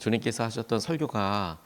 주님께서 하셨던 설교가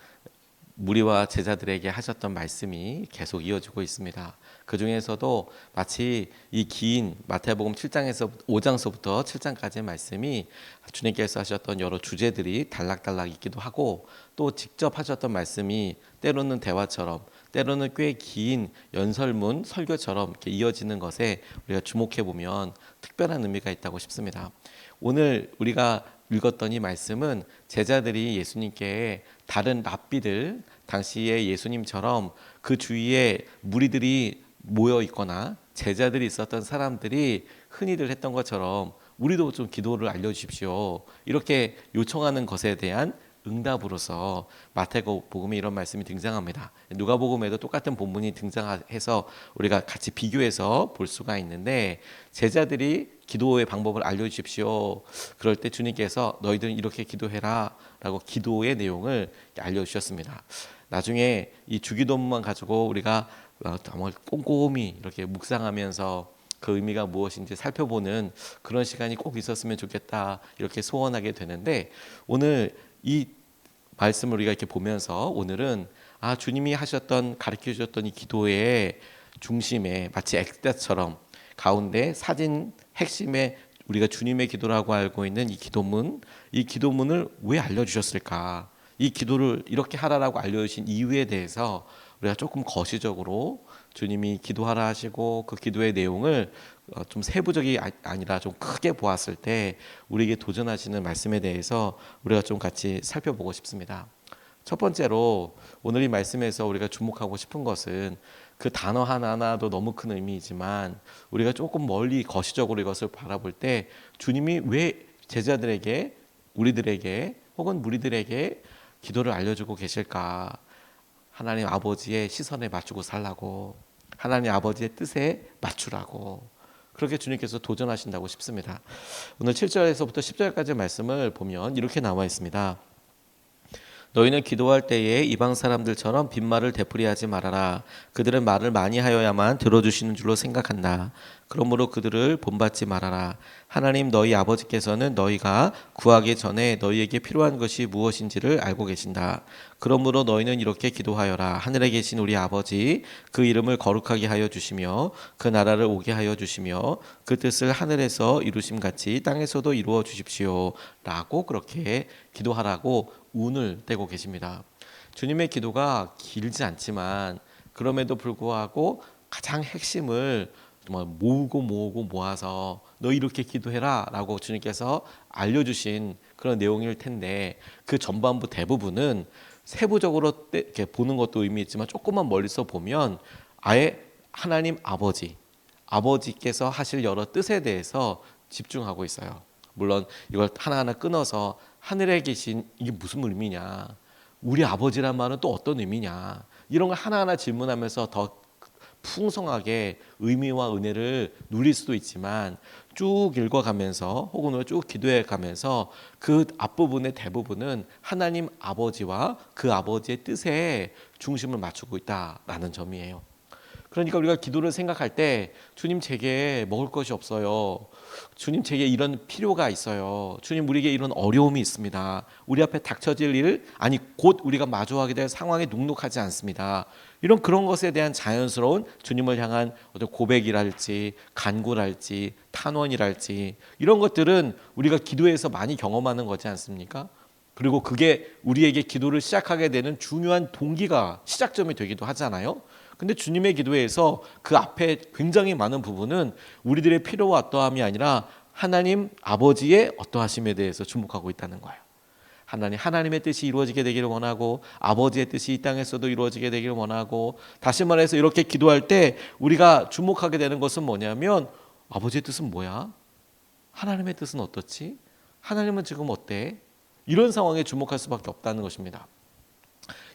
무리와 제자들에게 하셨던 말씀이 계속 이어지고 있습니다. 그 중에서도 마치 이 긴 마태복음 7장에서 5장서부터 7장까지의 말씀이 주님께서 하셨던 여러 주제들이 단락단락 있기도 하고, 또 직접 하셨던 말씀이 때로는 대화처럼, 때로는 꽤 긴 연설문 설교처럼 이렇게 이어지는 것에 우리가 주목해 보면 특별한 의미가 있다고 싶습니다. 오늘 우리가 읽었던 이 말씀은 제자들이 예수님께 다른 랍비들, 당시에 예수님처럼 그 주위에 무리들이 모여 있거나 제자들이 있었던 사람들이 흔히들 했던 것처럼 우리도 좀 기도를 알려주십시오, 이렇게 요청하는 것에 대한 응답으로서 마태복음에 이런 말씀이 등장합니다. 누가복음에도 똑같은 본문이 등장해서 우리가 같이 비교해서 볼 수가 있는데, 제자들이 기도의 방법을 알려주십시오. 그럴 때 주님께서 너희들은 이렇게 기도해라 라고 기도의 내용을 알려주셨습니다. 나중에 이 주기도문만 가지고 우리가 정말 꼼꼼히 이렇게 묵상하면서 그 의미가 무엇인지 살펴보는 그런 시간이 꼭 있었으면 좋겠다, 이렇게 소원하게 되는데, 오늘 이 말씀을 우리가 이렇게 보면서 오늘은 주님이 하셨던, 가르쳐 주셨던 이 기도의 중심에 마치 엑스처럼 가운데 사진 핵심에 우리가 주님의 기도라고 알고 있는 이 기도문을 왜 알려주셨을까? 이 기도를 이렇게 하라라고 알려주신 이유에 대해서 우리가 조금 거시적으로 주님이 기도하라 하시고 그 기도의 내용을 좀 세부적이 아니라 좀 크게 보았을 때 우리에게 도전하시는 말씀에 대해서 우리가 좀 같이 살펴보고 싶습니다. 첫 번째로 오늘 이 말씀에서 우리가 주목하고 싶은 것은 그 단어 하나하나도 너무 큰 의미이지만 우리가 조금 멀리 거시적으로 이것을 바라볼 때 주님이 왜 제자들에게, 우리들에게 혹은 무리들에게 기도를 알려주고 계실까? 하나님 아버지의 시선에 맞추고 살라고, 하나님 아버지의 뜻에 맞추라고, 그렇게 주님께서 도전하신다고 싶습니다. 오늘 7절에서부터 10절까지 말씀을 보면 이렇게 나와 있습니다. 너희는 기도할 때에 이방 사람들처럼 빈말을 되풀이하지 말아라. 그들은 말을 많이 하여야만 들어주시는 줄로 생각한다. 그러므로 그들을 본받지 말아라. 하나님 너희 아버지께서는 너희가 구하기 전에 너희에게 필요한 것이 무엇인지를 알고 계신다. 그러므로 너희는 이렇게 기도하여라. 하늘에 계신 우리 아버지, 그 이름을 거룩하게 하여 주시며 그 나라를 오게 하여 주시며 그 뜻을 하늘에서 이루심같이 땅에서도 이루어 주십시오. 라고 그렇게 기도하라고 운을 떼고 계십니다. 주님의 기도가 길지 않지만 그럼에도 불구하고 가장 핵심을 정말 모으고 모아서 너 이렇게 기도해라 라고 주님께서 알려주신 그런 내용일 텐데, 그 전반부 대부분은 세부적으로 이렇게 보는 것도 의미 있지만 조금만 멀리서 보면 아예 하나님 아버지께서 하실 여러 뜻에 대해서 집중하고 있어요. 물론 이걸 하나하나 끊어서 하늘에 계신 이게 무슨 의미냐, 우리 아버지란 말은 또 어떤 의미냐, 이런 걸 하나하나 질문하면서 더 풍성하게 의미와 은혜를 누릴 수도 있지만, 쭉 읽어가면서 혹은 쭉 기도해 가면서 그 앞부분의 대부분은 하나님 아버지와 그 아버지의 뜻에 중심을 맞추고 있다라는 점이에요. 그러니까 우리가 기도를 생각할 때 주님 제게 먹을 것이 없어요, 주님 제게 이런 필요가 있어요, 주님 우리에게 이런 어려움이 있습니다, 우리 앞에 닥쳐질 일, 아니 곧 우리가 마주하게 될 상황이 눅눅하지 않습니다, 이런 그런 것에 대한 자연스러운 주님을 향한 어떤 고백이랄지 간구랄지 탄원이랄지 이런 것들은 우리가 기도에서 많이 경험하는 거지 않습니까? 그리고 그게 우리에게 기도를 시작하게 되는 중요한 동기가, 시작점이 되기도 하잖아요. 근데 주님의 기도에서 그 앞에 굉장히 많은 부분은 우리들의 필요와 어떠함이 아니라 하나님 아버지의 어떠하심에 대해서 주목하고 있다는 거예요. 하나님의 뜻이 이루어지게 되기를 원하고 아버지의 뜻이 이 땅에서도 이루어지게 되기를 원하고, 다시 말해서 이렇게 기도할 때 우리가 주목하게 되는 것은 뭐냐면 아버지의 뜻은 뭐야? 하나님의 뜻은 어떻지? 하나님은 지금 어때? 이런 상황에 주목할 수밖에 없다는 것입니다.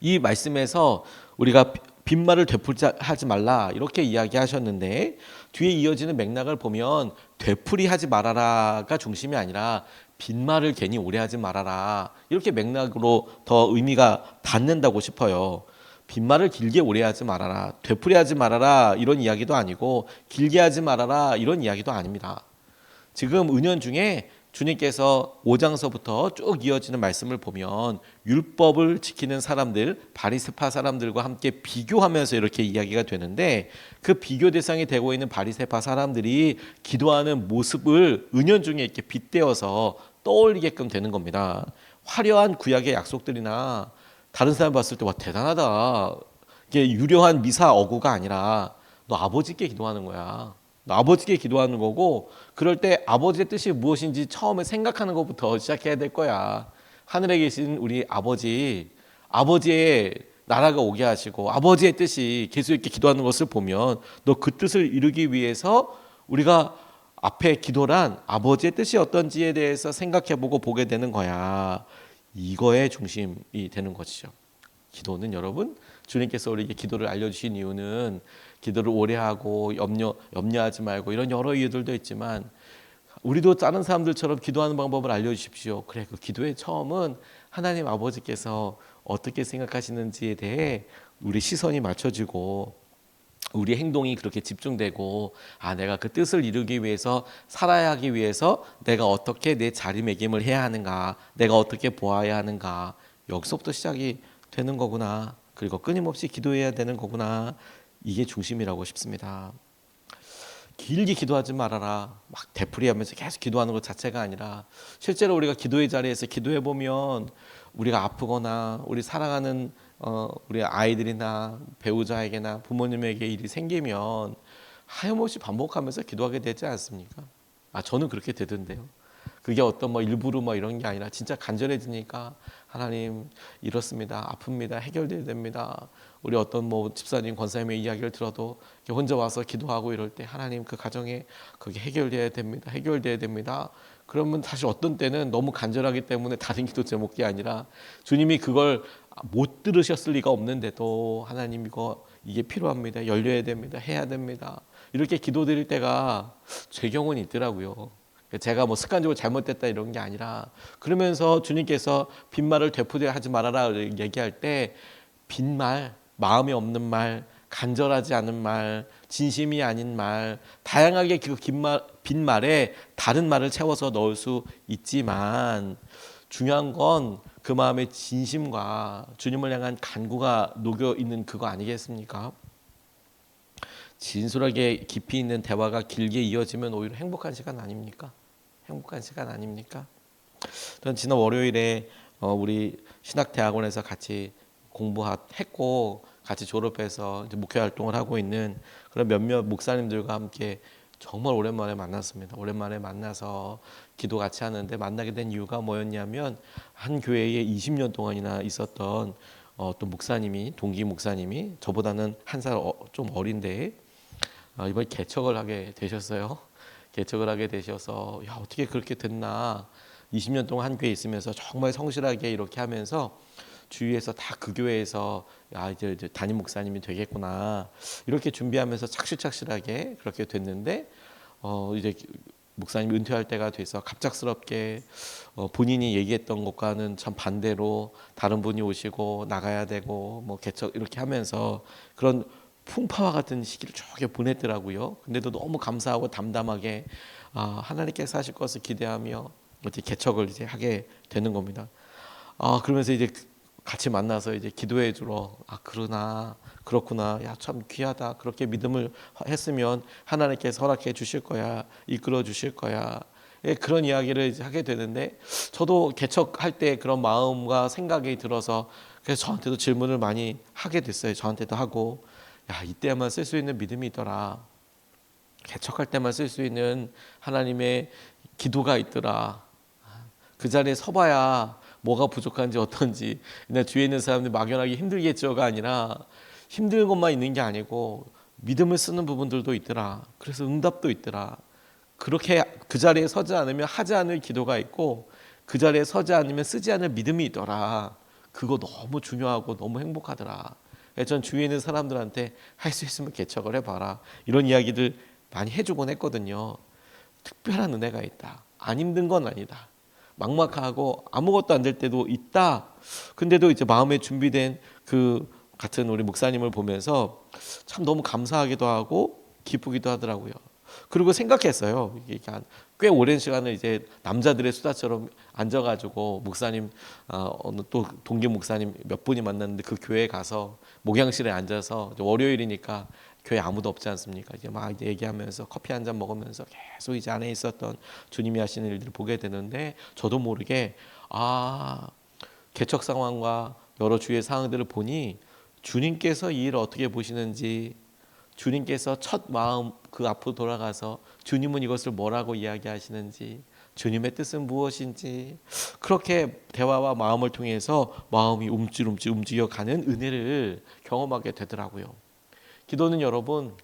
이 말씀에서 우리가 빈말을 되풀이하지 말라 이렇게 이야기하셨는데, 뒤에 이어지는 맥락을 보면 되풀이하지 말아라가 중심이 아니라 빈말을 괜히 오래 하지 말아라, 이렇게 맥락으로 더 의미가 닿는다고 싶어요. 빈말을 길게 오래 하지 말아라, 되풀이하지 말아라 이런 이야기도 아니고 길게 하지 말아라 이런 이야기도 아닙니다. 지금 은연중에 주님께서 5장서부터 쭉 이어지는 말씀을 보면 율법을 지키는 사람들, 바리새파 사람들과 함께 비교하면서 이렇게 이야기가 되는데, 그 비교 대상이 되고 있는 바리새파 사람들이 기도하는 모습을 은연중에 이렇게 빗대어서 떠올리게끔 되는 겁니다. 화려한 구약의 약속들이나 다른 사람 봤을 때 와 대단하다, 이게 유려한 미사 어구가 아니라 너 아버지께 기도하는 거야. 너 아버지께 기도하는 거고, 그럴 때 아버지의 뜻이 무엇인지 처음에 생각하는 것부터 시작해야 될 거야. 하늘에 계신 우리 아버지, 아버지의 나라가 오게 하시고 아버지의 뜻이 계속 이렇게 기도하는 것을 보면 너 그 뜻을 이루기 위해서 우리가 앞에 기도란 아버지의 뜻이 어떤지에 대해서 생각해보고 보게 되는 거야. 이거의 중심이 되는 것이죠. 기도는 여러분, 주님께서 우리에게 기도를 알려주신 이유는 기도를 오래 하고 염려하지 말고 이런 여러 이유들도 있지만, 우리도 다른 사람들처럼 기도하는 방법을 알려주십시오. 그래, 그 기도의 처음은 하나님 아버지께서 어떻게 생각하시는지에 대해 우리 시선이 맞춰지고 우리 행동이 그렇게 집중되고, 내가 그 뜻을 이루기 위해서, 살아야 하기 위해서 내가 어떻게 내 자리매김을 해야 하는가, 내가 어떻게 보아야 하는가, 여기서부터 시작이 되는 거구나. 그리고 끊임없이 기도해야 되는 거구나. 이게 중심이라고 싶습니다. 길게 기도하지 말아라, 막 되풀이하면서 계속 기도하는 것 자체가 아니라, 실제로 우리가 기도의 자리에서 기도해 보면 우리가 아프거나 우리 사랑하는 우리 아이들이나 배우자에게나 부모님에게 일이 생기면 하염없이 반복하면서 기도하게 되지 않습니까? 저는 그렇게 되던데요. 그게 어떤 일부러 이런 게 아니라 진짜 간절해지니까, 하나님 이렇습니다, 아픕니다, 해결돼야 됩니다. 우리 어떤 집사님, 권사님의 이야기를 들어도 혼자 와서 기도하고 이럴 때, 하나님 그 가정에 그게 해결돼야 됩니다, 해결돼야 됩니다. 그러면 사실 어떤 때는 너무 간절하기 때문에 다른 기도 제목이 아니라, 주님이 그걸 못 들으셨을 리가 없는데도 하나님 이게 필요합니다, 열려야 됩니다, 해야 됩니다, 이렇게 기도드릴 때가 제 경우는 있더라고요. 제가 습관적으로 잘못됐다 이런 게 아니라, 그러면서 주님께서 빈말을 되풀이하지 말아라 얘기할 때, 빈말, 마음이 없는 말, 간절하지 않은 말, 진심이 아닌 말, 다양하게 그 빈말에 다른 말을 채워서 넣을 수 있지만, 중요한 건 그 마음의 진심과 주님을 향한 간구가 녹여 있는 그거 아니겠습니까? 진솔하게 깊이 있는 대화가 길게 이어지면 오히려 행복한 시간 아닙니까? 행복한 시간 아닙니까? 저는 지난 월요일에 우리 신학대학원에서 같이 공부했고 같이 졸업해서 이제 목회 활동을 하고 있는 그런 몇몇 목사님들과 함께 정말 오랜만에 만났습니다. 오랜만에 만나서 기도 같이 하는데, 만나게 된 이유가 뭐였냐면, 한 교회에 20년 동안이나 있었던 어떤 목사님이, 동기 목사님이 저보다는 한 살 좀 어린데 이번에 개척을 하게 되셨어요. 개척을 하게 되셔서 어떻게 그렇게 됐나, 20년 동안 한 교회에 있으면서 정말 성실하게 이렇게 하면서 주위에서 다 그 교회에서 이제 담임 목사님이 되겠구나 이렇게 준비하면서 착실착실하게 그렇게 됐는데, 이제 목사님이 은퇴할 때가 돼서 갑작스럽게 본인이 얘기했던 것과는 참 반대로 다른 분이 오시고 나가야 되고 개척 이렇게 하면서 그런 풍파와 같은 시기를 쭉 보냈더라고요. 근데도 너무 감사하고 담담하게 하나님께서 하실 것을 기대하며 이제 개척을 이제 하게 되는 겁니다. 그러면서 이제 같이 만나서 이제 기도해 주러, 그렇구나, 야 참 귀하다, 그렇게 믿음을 했으면 하나님께서 허락해 주실 거야, 이끌어 주실 거야, 그런 이야기를 이제 하게 되는데, 저도 개척할 때 그런 마음과 생각이 들어서 그래서 저한테도 질문을 많이 하게 됐어요. 저한테도 하고, 이때만 쓸 수 있는 믿음이 있더라, 개척할 때만 쓸 수 있는 하나님의 기도가 있더라, 그 자리에 서봐야 뭐가 부족한지 어떤지, 그냥 뒤에 있는 사람들이 막연하게 힘들겠죠가 아니라, 힘든 것만 있는 게 아니고 믿음을 쓰는 부분들도 있더라, 그래서 응답도 있더라, 그렇게 그 자리에 서지 않으면 하지 않을 기도가 있고, 그 자리에 서지 않으면 쓰지 않을 믿음이 있더라, 그거 너무 중요하고 너무 행복하더라. 전 주위에 있는 사람들한테 할 수 있으면 개척을 해봐라, 이런 이야기들 많이 해주곤 했거든요. 특별한 은혜가 있다, 안 힘든 건 아니다, 막막하고 아무것도 안 될 때도 있다. 근데도 이제 마음에 준비된 그 같은 우리 목사님을 보면서 참 너무 감사하기도 하고 기쁘기도 하더라고요. 그리고 생각했어요. 이게 꽤 오랜 시간을 이제 남자들의 수다처럼 앉아가지고 목사님, 어느 또 동기 목사님 몇 분이 만났는데 그 교회에 가서 목양실에 앉아서 월요일이니까 교회 아무도 없지 않습니까? 이제 막 이제 얘기하면서 커피 한 잔 먹으면서 계속 이제 안에 있었던 주님이 하시는 일들을 보게 되는데 저도 모르게 개척 상황과 여러 주의 상황들을 보니 주님께서 이 일을 어떻게 보시는지, 주님께서 첫 마음 그 앞으로 돌아가서 주님은 이것을 뭐라고 이야기하시는지, 주님의 뜻은 무엇인지, 그렇게 대화와 마음을 통해서 마음이 움찔움찔 움직여가는 은혜를 경험하게 되더라고요. 기도는 여러분,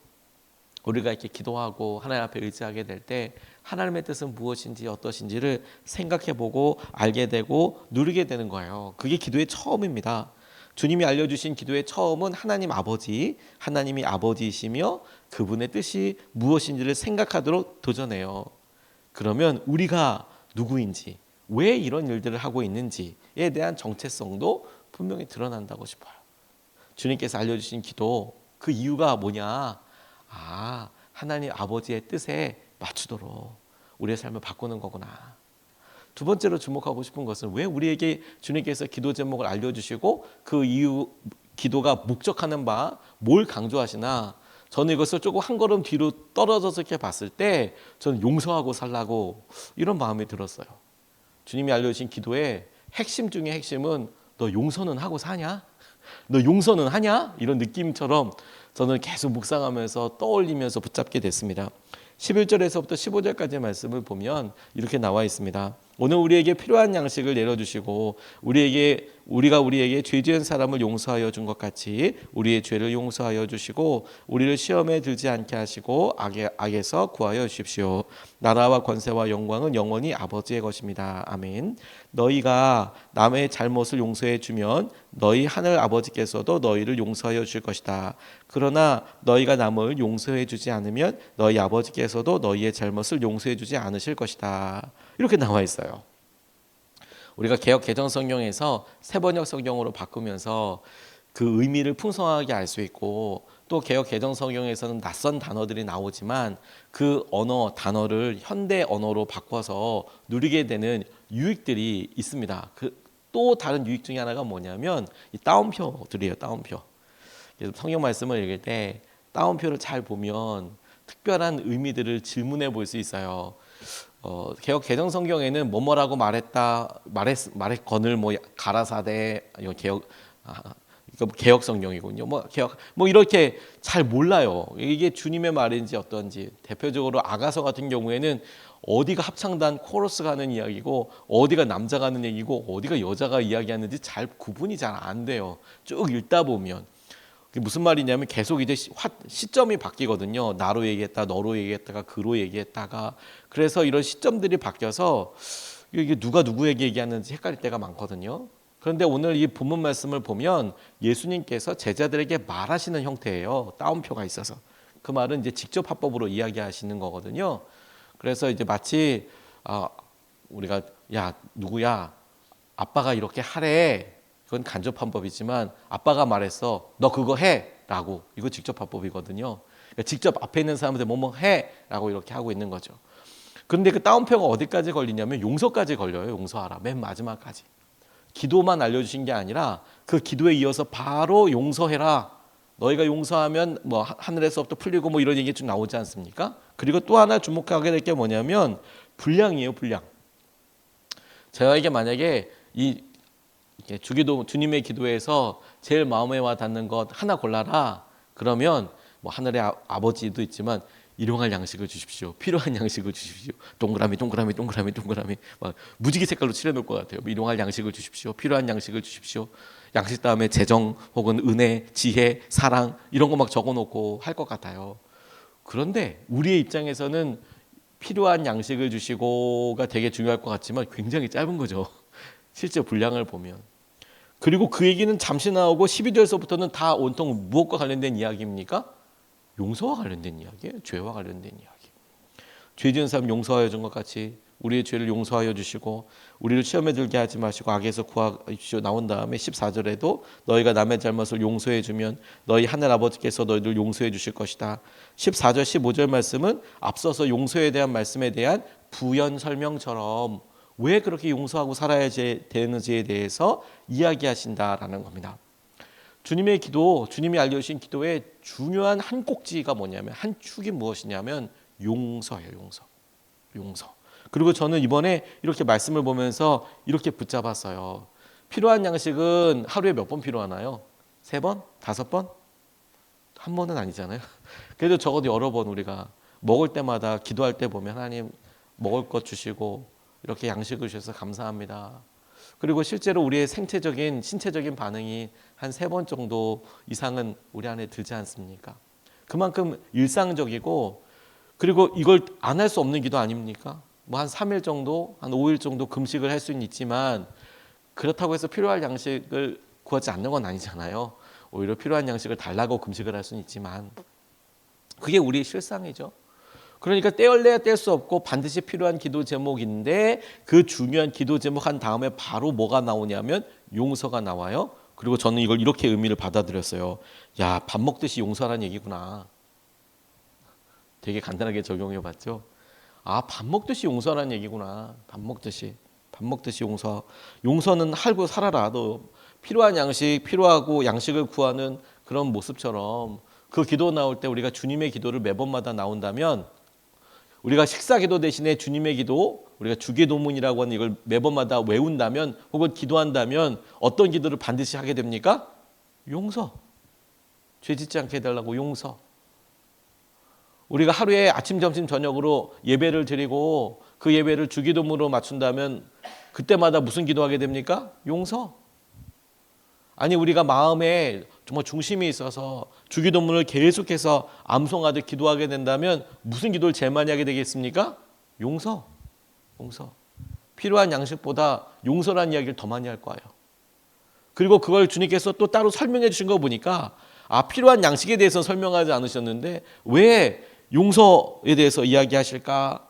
우리가 이렇게 기도하고 하나님 앞에 의지하게 될 때 하나님의 뜻은 무엇인지 어떠신지를 생각해보고 알게 되고 누리게 되는 거예요. 그게 기도의 처음입니다. 주님이 알려주신 기도의 처음은 하나님 아버지, 하나님이 아버지이시며 그분의 뜻이 무엇인지를 생각하도록 도전해요. 그러면 우리가 누구인지, 왜 이런 일들을 하고 있는지에 대한 정체성도 분명히 드러난다고 싶어요. 주님께서 알려주신 기도, 그 이유가 뭐냐? 하나님 아버지의 뜻에 맞추도록 우리의 삶을 바꾸는 거구나. 두 번째로 주목하고 싶은 것은 왜 우리에게 주님께서 기도 제목을 알려주시고 그 이유 기도가 목적하는 바 뭘 강조하시나, 저는 이것을 조금 한 걸음 뒤로 떨어져서 이렇게 봤을 때 저는 용서하고 살라고 이런 마음이 들었어요. 주님이 알려주신 기도의 핵심 중에 핵심은 너 용서는 하고 사냐? 너 용서는 하냐? 이런 느낌처럼 저는 계속 묵상하면서 떠올리면서 붙잡게 됐습니다. 11절에서부터 15절까지의 말씀을 보면 이렇게 나와 있습니다. 오늘 우리에게 필요한 양식을 내려주시고 우리가 우리에게 죄 지은 사람을 용서하여 준 것 같이 우리의 죄를 용서하여 주시고 우리를 시험에 들지 않게 하시고 악에서 구하여 주십시오. 나라와 권세와 영광은 영원히 아버지의 것입니다. 아멘. 너희가 남의 잘못을 용서해 주면 너희 하늘 아버지께서도 너희를 용서하여 주실 것이다. 그러나 너희가 남을 용서해 주지 않으면 너희 아버지께서도 너희의 잘못을 용서해 주지 않으실 것이다. 이렇게 나와 있어요. 우리가 개역 개정 성경에서 새번역 성경으로 바꾸면서 그 의미를 풍성하게 알 수 있고, 또 개역 개정 성경에서는 낯선 단어들이 나오지만 그 단어를 현대 언어로 바꿔서 누리게 되는 유익들이 있습니다. 또 다른 유익 중에 하나가 뭐냐면 이 따옴표들이에요. 따옴표. 그래서 성경 말씀을 읽을 때 따옴표를 잘 보면 특별한 의미들을 질문해 볼 수 있어요. 개역 개정 성경에는 뭐뭐라고 말했건을 가라사대 개역 성경이군요. 이렇게 잘 몰라요. 이게 주님의 말인지 어떤지. 대표적으로 아가서 같은 경우에는 어디가 합창단 코러스가 하는 이야기고 어디가 남자가 하는 얘기고 어디가 여자가 이야기하는지 잘 구분이 잘 안 돼요. 쭉 읽다 보면. 무슨 말이냐면 계속 이제 시점이 바뀌거든요. 나로 얘기했다, 너로 얘기했다가 그로 얘기했다가, 그래서 이런 시점들이 바뀌어서 이게 누가 누구에게 얘기하는지 헷갈릴 때가 많거든요. 그런데 오늘 이 본문 말씀을 보면 예수님께서 제자들에게 말하시는 형태예요. 따옴표가 있어서. 그 말은 이제 직접 화법으로 이야기하시는 거거든요. 그래서 이제 마치 우리가 야 누구야, 아빠가 이렇게 하래. 그건 간접화법이지만 아빠가 말했어, 너 그거 해 라고. 이거 직접화법이거든요. 그러니까 직접 앞에 있는 사람한테 뭐뭐 해 라고 이렇게 하고 있는 거죠. 그런데 그 따옴표가 어디까지 걸리냐면 용서까지 걸려요. 용서하라, 맨 마지막까지. 기도만 알려주신 게 아니라 그 기도에 이어서 바로 용서해라, 너희가 용서하면 하늘에서부터 풀리고 이런 얘기 좀 나오지 않습니까? 그리고 또 하나 주목하게 될 게 뭐냐면 분량이에요. 분량. 저에게 만약에 주님의 기도에서 제일 마음에 와 닿는 것 하나 골라라, 그러면 하늘의 아버지도 있지만 일용할 양식을 주십시오, 필요한 양식을 주십시오, 동그라미 무지개 색깔로 칠해놓을 것 같아요. 일용할 양식을 주십시오, 필요한 양식을 주십시오. 양식 다음에 재정 혹은 은혜, 지혜, 사랑 이런 거 적어놓고 할 것 같아요. 그런데 우리의 입장에서는 필요한 양식을 주시고가 되게 중요할 것 같지만 굉장히 짧은 거죠. 실제 분량을 보면. 그리고 그 얘기는 잠시 나오고 12절에서부터는 다 온통 무엇과 관련된 이야기입니까? 용서와 관련된 이야기예요. 죄와 관련된 이야기. 죄 지은 사람 용서하여 준 것 같이 우리의 죄를 용서하여 주시고 우리를 시험에 들게 하지 마시고 악에서 구하십시오 나온 다음에 14절에도 너희가 남의 잘못을 용서해 주면 너희 하늘 아버지께서 너희를 용서해 주실 것이다. 14절 15절 말씀은 앞서서 용서에 대한 말씀에 대한 부연 설명처럼 왜 그렇게 용서하고 살아야 되는지에 대해서 이야기하신다라는 겁니다. 주님의 기도, 주님이 알려주신 기도의 중요한 한 꼭지가 뭐냐면, 한 축이 무엇이냐면 용서예요. 용서. 그리고 저는 이번에 이렇게 말씀을 보면서 이렇게 붙잡았어요. 필요한 양식은 하루에 몇 번 필요하나요? 3번? 5번? 한 번은 아니잖아요. 그래도 적어도 여러 번 우리가 먹을 때마다 기도할 때 보면 하나님 먹을 것 주시고 이렇게 양식을 주셔서 감사합니다. 그리고 실제로 우리의 생체적인 신체적인 반응이 한 3번 정도 이상은 우리 안에 들지 않습니까? 그만큼 일상적이고, 그리고 이걸 안 할 수 없는 기도 아닙니까? 뭐 한 3일 정도, 한 5일 정도 금식을 할 수는 있지만 그렇다고 해서 필요할 양식을 구하지 않는 건 아니잖아요. 오히려 필요한 양식을 달라고 금식을 할 수는 있지만 그게 우리의 실상이죠. 그러니까 떼어내야 뗄 수 없고 반드시 필요한 기도 제목인데, 그 중요한 기도 제목 한 다음에 바로 뭐가 나오냐면 용서가 나와요. 그리고 저는 이걸 이렇게 의미를 받아들였어요. 야, 밥 먹듯이 용서하라는 얘기구나. 되게 간단하게 적용해 봤죠. 아, 밥 먹듯이 용서하라는 얘기구나. 밥 먹듯이 용서. 용서는 하고 살아라. 너 필요한 양식, 필요하고 양식을 구하는 그런 모습처럼 그 기도 나올 때 우리가 주님의 기도를 매번마다 나온다면, 우리가 식사 기도 대신에 주님의 기도, 우리가 주기도문이라고 하는 이걸 매번마다 외운다면 혹은 기도한다면 어떤 기도를 반드시 하게 됩니까? 용서. 죄 짓지 않게 해달라고 용서. 우리가 하루에 아침, 점심, 저녁으로 예배를 드리고 그 예배를 주기도문으로 맞춘다면 그때마다 무슨 기도하게 됩니까? 용서. 아니, 우리가 마음에 정말 중심이 있어서 주기도문을 계속해서 암송하듯 기도하게 된다면 무슨 기도를 제일 많이 하게 되겠습니까? 용서. 필요한 양식보다 용서라는 이야기를 더 많이 할 거예요. 그리고 그걸 주님께서 또 따로 설명해 주신 거 보니까, 아, 필요한 양식에 대해서 설명하지 않으셨는데 왜 용서에 대해서 이야기하실까?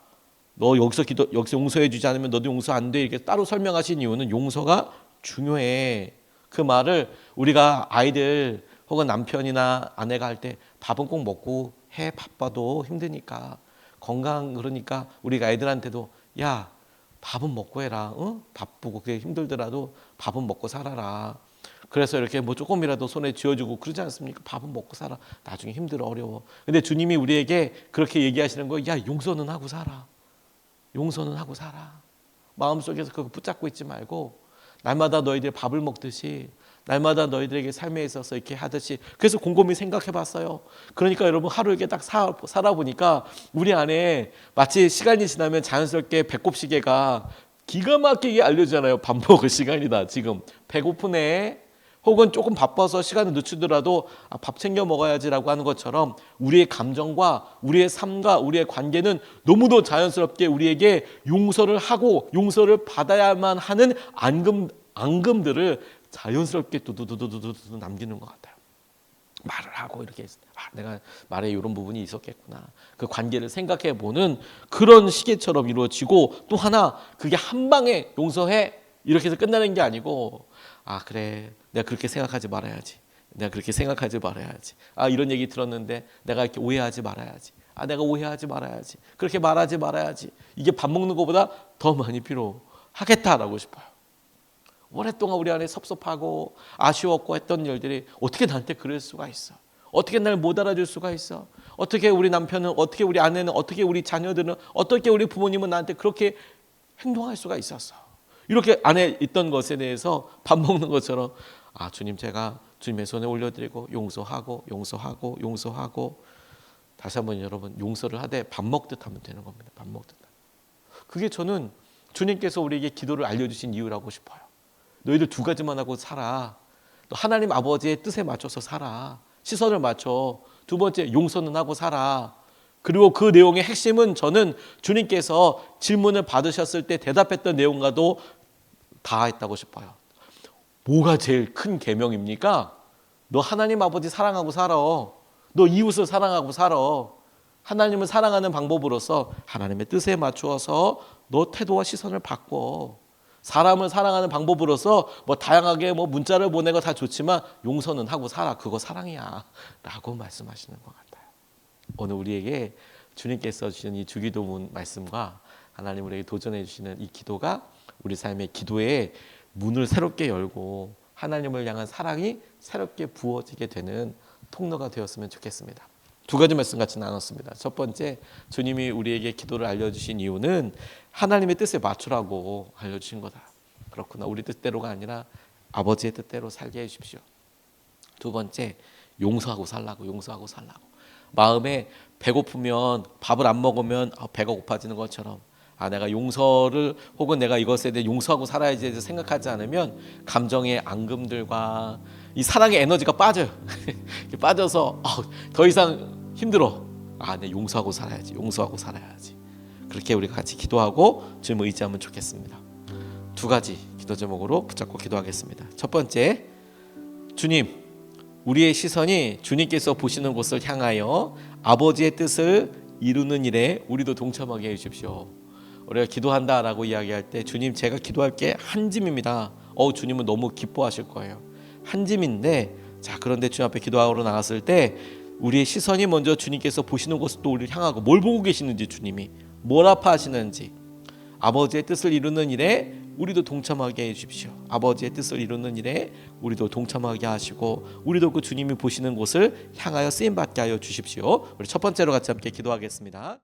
너 여기서 용서해 주지 않으면 너도 용서 안 돼. 이렇게 따로 설명하신 이유는 용서가 중요해. 그 말을 우리가 아이들 혹은 남편이나 아내가 할 때 밥은 꼭 먹고 해. 바빠도 힘드니까. 건강 그러니까 우리가 애들한테도 야, 밥은 먹고 해라. 응? 바쁘고 그게 힘들더라도 밥은 먹고 살아라. 그래서 이렇게 뭐 조금이라도 손에 쥐어주고 그러지 않습니까? 밥은 먹고 살아. 나중에 힘들어, 어려워. 근데 주님이 우리에게 그렇게 얘기하시는 거예요. 야, 용서는 하고 살아. 마음속에서 그거 붙잡고 있지 말고 날마다 너희들 밥을 먹듯이, 날마다 너희들에게 삶에 있어서 이렇게 하듯이. 그래서 곰곰이 생각해 봤어요. 그러니까 여러분, 하루 이렇게 딱 살아보니까 우리 안에 마치 시간이 지나면 자연스럽게 배꼽 시계가 기가 막히게 알려주잖아요. 밥 먹을 시간이다. 지금 배고프네. 혹은 조금 바빠서 시간을 늦추더라도 밥 챙겨 먹어야지라고 하는 것처럼 우리의 감정과 우리의 삶과 우리의 관계는 너무도 자연스럽게 우리에게 용서를 하고 용서를 받아야만 하는 앙금들을 자연스럽게 두두두두두두 남기는 것 같아요. 말을 하고 이렇게 내가 말에 이런 부분이 있었겠구나. 그 관계를 생각해 보는 그런 시계처럼 이루어지고, 또 하나 그게 한 방에 용서해 이렇게 해서 끝나는 게 아니고, 아, 그래, 내가 그렇게 생각하지 말아야지. 아, 이런 얘기 들었는데 내가 이렇게 오해하지 말아야지. 아, 내가 오해하지 말아야지. 그렇게 말하지 말아야지. 이게 밥 먹는 것보다 더 많이 필요하겠다라고 싶어요. 오랫동안 우리 안에 섭섭하고 아쉬웠고 했던 일들이 어떻게 나한테 그럴 수가 있어? 어떻게 날 못 알아줄 수가 있어? 어떻게 우리 남편은, 어떻게 우리 아내는, 어떻게 우리 자녀들은, 어떻게 우리 부모님은 나한테 그렇게 행동할 수가 있었어? 이렇게 안에 있던 것에 대해서 밥 먹는 것처럼, 아, 주님, 제가 주님의 손에 올려드리고 용서하고 다시 한번 여러분, 용서를 하되 밥 먹듯 하면 되는 겁니다. 밥 먹듯. 그게 저는 주님께서 우리에게 기도를 알려주신 이유라고 싶어요. 너희들 2가지만 하고 살아. 너 하나님 아버지의 뜻에 맞춰서 살아. 시선을 맞춰. 2번째, 용서는 하고 살아. 그리고 그 내용의 핵심은 저는 주님께서 질문을 받으셨을 때 대답했던 내용과도 다 했다고 싶어요. 뭐가 제일 큰 계명입니까? 너 하나님 아버지 사랑하고 살아. 너 이웃을 사랑하고 살아. 하나님을 사랑하는 방법으로서 하나님의 뜻에 맞추어서 너 태도와 시선을 바꿔. 사람을 사랑하는 방법으로서 뭐 다양하게 뭐 문자를 보내고 다 좋지만 용서는 하고 살아. 그거 사랑이야. 라고 말씀하시는 것 같아요. 오늘 우리에게 주님께서 주신 이 주기도문 말씀과 하나님 우리에게 도전해 주시는 이 기도가 우리 삶의 기도의 문을 새롭게 열고 하나님을 향한 사랑이 새롭게 부어지게 되는 통로가 되었으면 좋겠습니다. 두 가지 말씀 같이 나눴습니다. 첫 번째, 주님이 우리에게 기도를 알려주신 이유는 하나님의 뜻에 맞추라고 알려주신 거다. 그렇구나. 우리 뜻대로가 아니라 아버지의 뜻대로 살게 해주십시오. 두 번째, 용서하고 살라고. 마음에 배고프면 밥을 안 먹으면 배가 고파지는 것처럼 내가 용서를 혹은 내가 이것에 대해 용서하고 살아야지 생각하지 않으면 감정의 앙금들과 이 사랑의 에너지가 빠져요. 빠져서 더 이상 힘들어. 내 용서하고 살아야지. 그렇게 우리가 같이 기도하고 주님을 의지하면 좋겠습니다. 두 가지 기도 제목으로 붙잡고 기도하겠습니다. 첫 번째, 주님, 우리의 시선이 주님께서 보시는 곳을 향하여 아버지의 뜻을 이루는 일에 우리도 동참하게 해주십시오. 우리가 기도한다라고 이야기할 때 주님, 제가 기도할 게 한 짐입니다. 주님은 너무 기뻐하실 거예요. 한 짐인데, 그런데 주님 앞에 기도하러 나갔을 때 우리의 시선이 먼저 주님께서 보시는 곳을 또 우리를 향하고 뭘 보고 계시는지, 주님이 뭘 아파하시는지, 아버지의 뜻을 이루는 일에 우리도 동참하게 해주십시오. 아버지의 뜻을 이루는 일에 우리도 동참하게 하시고 우리도 그 주님이 보시는 곳을 향하여 쓰임받게 하여 주십시오. 우리 첫 번째로 같이 함께 기도하겠습니다.